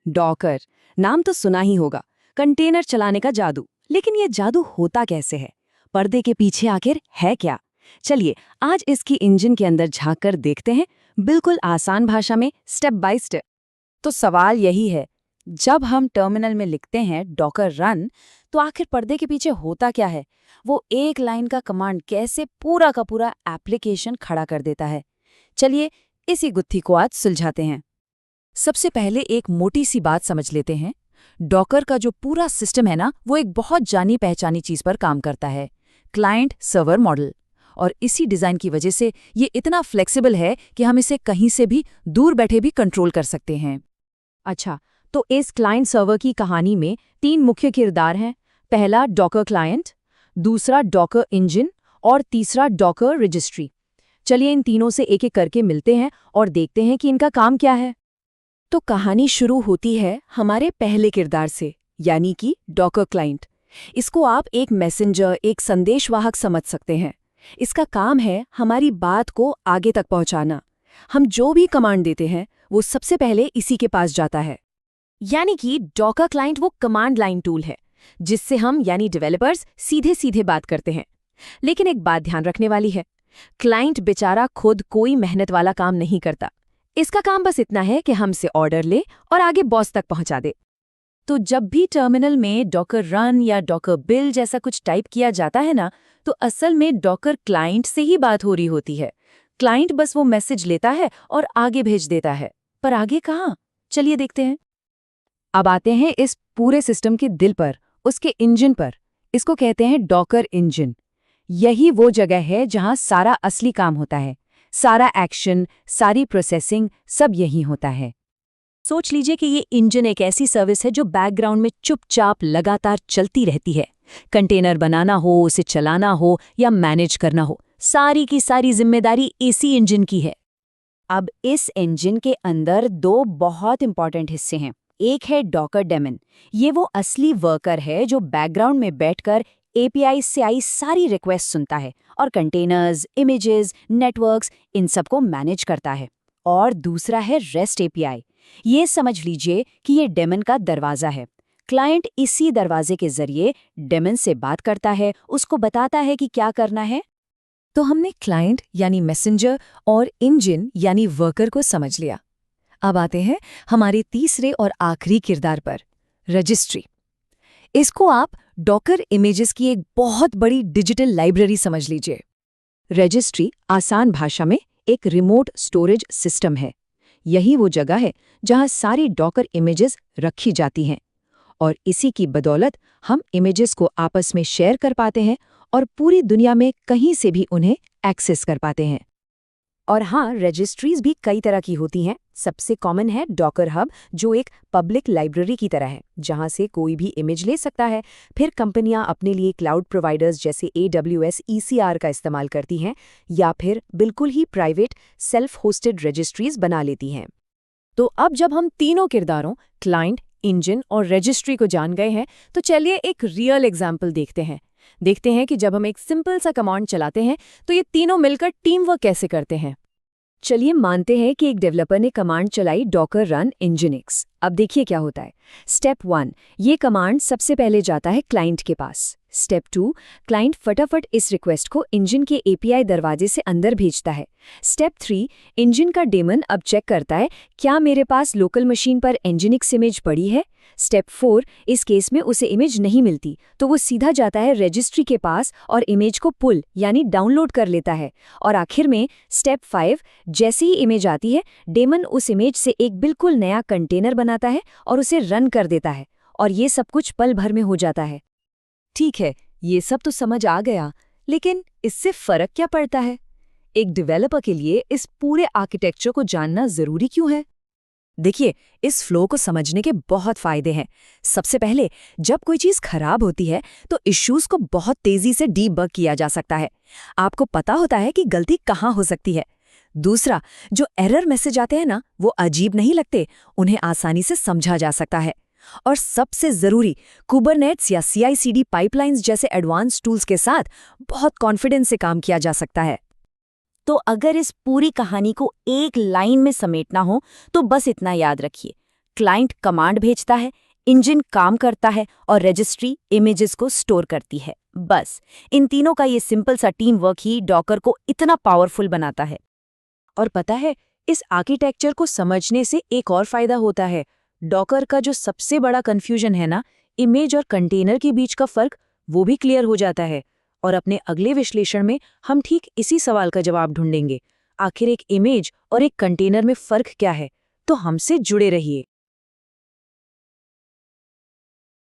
Docker, नाम तो सुना ही होगा, कंटेनर चलाने का जादू। लेकिन ये जादू होता कैसे है? पर्दे के पीछे आखिर है क्या? चलिए आज इसकी इंजन के अंदर झांक कर देखते हैं, बिल्कुल आसान भाषा में, स्टेप बाय स्टेप। तो सवाल यही है, जब हम टर्मिनल में लिखते हैं डॉकर रन, तो आखिर पर्दे के पीछे होता क्या है? वो एक लाइन का कमांड कैसे पूरा का पूरा एप्लीकेशन खड़ा कर देता है? चलिए इसी गुत्थी को आज सुलझाते हैं। सबसे पहले एक मोटी सी बात समझ लेते हैं। डॉकर का जो पूरा सिस्टम है ना, वो एक बहुत जानी पहचानी चीज पर काम करता है, क्लाइंट सर्वर मॉडल। और इसी डिजाइन की वजह से ये इतना फ्लेक्सिबल है कि हम इसे कहीं से भी दूर बैठे भी कंट्रोल कर सकते हैं। अच्छा, तो इस क्लाइंट सर्वर की कहानी में 3 मुख्य किरदार हैं। पहला डॉकर क्लाइंट, दूसरा डॉकर इंजन और तीसरा डॉकर रजिस्ट्री। चलिए इन तीनों से एक एक करके मिलते हैं और देखते हैं कि इनका काम क्या है। तो कहानी शुरू होती है हमारे पहले किरदार से, यानी कि डॉकर क्लाइंट। इसको आप एक मैसेंजर, एक संदेशवाहक समझ सकते हैं। इसका काम है हमारी बात को आगे तक पहुंचाना। हम जो भी कमांड देते हैं वो सबसे पहले इसी के पास जाता है। यानी कि डॉकर क्लाइंट वो कमांड लाइन टूल है जिससे हम यानी डेवलपर्स सीधे सीधे बात करते हैं। लेकिन एक बात ध्यान रखने वाली है, क्लाइंट बेचारा खुद कोई मेहनत वाला काम नहीं करता। इसका काम बस इतना है कि हमसे ऑर्डर ले और आगे बॉस तक पहुंचा दे। तो जब भी टर्मिनल में डॉकर रन या डॉकर बिल जैसा कुछ टाइप किया जाता है ना, तो असल में डॉकर क्लाइंट से ही बात हो रही होती है। क्लाइंट बस वो मैसेज लेता है और आगे भेज देता है। पर आगे कहाँ? चलिए देखते हैं। अब आते हैं इस पूरे सिस्टम के दिल पर, उसके इंजन पर। इसको कहते हैं डॉकर इंजन। यही वो जगह है जहां सारा असली काम होता है। सारा एक्शन, सारी प्रोसेसिंग, सब यहीं होता है। सोच लीजिए कि ये इंजन एक ऐसी सर्विस है जो बैकग्राउंड में चुपचाप लगातार चलती रहती है। कंटेनर बनाना हो, उसे चलाना हो या मैनेज करना हो, सारी की सारी जिम्मेदारी इसी इंजन की है। अब इस इंजन के अंदर 2 बहुत इंपॉर्टेंट हिस्से हैं। एक है डॉकर डेमन। ये वो असली वर्कर है जो बैकग्राउंड में बैठकर एपीआई से आई सारी रिक्वेस्ट सुनता है और कंटेनर्स, इमेजेस, नेटवर्क्स, इन सबको मैनेज करता है। और दूसरा है रेस्ट एपीआई। ये समझ लीजिए कि ये डेमन का दरवाज़ा है। क्लाइंट इसी दरवाजे के जरिए डेमन से बात करता है, उसको बताता है कि क्या करना है। तो हमने क्लाइंट यानी मैसेंजर और इंजन यानी वर्कर को समझ लिया। अब आते हैं हमारे तीसरे और आखिरी किरदार पर, रजिस्ट्री। इसको आप डॉकर इमेजेस की एक बहुत बड़ी डिजिटल लाइब्रेरी समझ लीजिए। रजिस्ट्री आसान भाषा में एक रिमोट स्टोरेज सिस्टम है। यही वो जगह है जहां सारी डॉकर इमेजेस रखी जाती हैं और इसी की बदौलत हम इमेजेस को आपस में शेयर कर पाते हैं और पूरी दुनिया में कहीं से भी उन्हें एक्सेस कर पाते हैं। और हाँ, रजिस्ट्रीज भी कई तरह की होती हैं। सबसे कॉमन है डॉकर हब, जो एक पब्लिक लाइब्रेरी की तरह है जहां से कोई भी इमेज ले सकता है। फिर कंपनियां अपने लिए क्लाउड प्रोवाइडर्स जैसे AWS ECR का इस्तेमाल करती हैं या फिर बिल्कुल ही प्राइवेट सेल्फ होस्टेड रजिस्ट्रीज बना लेती हैं। तो अब जब हम तीनों किरदारों क्लाइंट, इंजन और रजिस्ट्री को जान गए हैं, तो चलिए एक रियल एग्जाम्पल देखते हैं कि जब हम एक सिंपल सा कमांड चलाते हैं तो ये तीनों मिलकर टीम वर्क कैसे करते हैं। चलिए मानते हैं कि एक डेवलपर ने कमांड चलाई डॉकर रन nginx। अब देखिए क्या होता है। स्टेप 1, ये कमांड सबसे पहले जाता है क्लाइंट के पास। स्टेप 2, क्लाइंट फटाफट इस रिक्वेस्ट को इंजन के एपीआई दरवाजे से अंदर भेजता है। स्टेप 3, इंजन का डेमन अब चेक करता है क्या मेरे पास लोकल मशीन पर nginx इमेज पड़ी है। स्टेप 4, इस केस में उसे इमेज नहीं मिलती तो वो सीधा जाता है रजिस्ट्री के पास और इमेज को पुल यानी डाउनलोड कर लेता है। और आखिर में स्टेप 5, जैसे ही इमेज आती है, डेमन उस इमेज से एक बिल्कुल नया कंटेनर बनाता है और उसे रन कर देता है। और ये सब कुछ पल भर में हो जाता है। ठीक है, ये सब तो समझ आ गया, लेकिन इससे फर्क क्या पड़ता है? एक डेवलपर के लिए इस पूरे आर्किटेक्चर को जानना जरूरी क्यों है? देखिए, इस फ्लो को समझने के बहुत फायदे हैं। सबसे पहले, जब कोई चीज खराब होती है तो इश्यूज को बहुत तेजी से डीबग किया जा सकता है। आपको पता होता है कि गलती कहाँ हो सकती है। दूसरा, जो एरर मैसेज आते हैं ना, वो अजीब नहीं लगते, उन्हें आसानी से समझा जा सकता है। और सबसे जरूरी, कुबरनेट्स या CI/CD पाइपलाइंस जैसे एडवांस टूल्स के साथ बहुत कॉन्फिडेंस से काम किया जा सकता है। तो अगर इस पूरी कहानी को एक लाइन में समेटना हो तो बस इतना याद रखिए, क्लाइंट कमांड भेजता है, इंजन काम करता है और रजिस्ट्री इमेजेस को स्टोर करती है। बस इन तीनों का ये सिंपल सा टीम वर्क ही डॉकर को इतना पावरफुल बनाता है। और पता है, इस आर्किटेक्चर को समझने से एक और फायदा होता है। डॉकर का जो सबसे बड़ा कंफ्यूजन है ना, इमेज और कंटेनर के बीच का फर्क, वो भी क्लियर हो जाता है। और अपने अगले विश्लेषण में हम ठीक इसी सवाल का जवाब ढूंढेंगे। आखिर एक इमेज और एक कंटेनर में फर्क क्या है? तो हमसे जुड़े रहिए।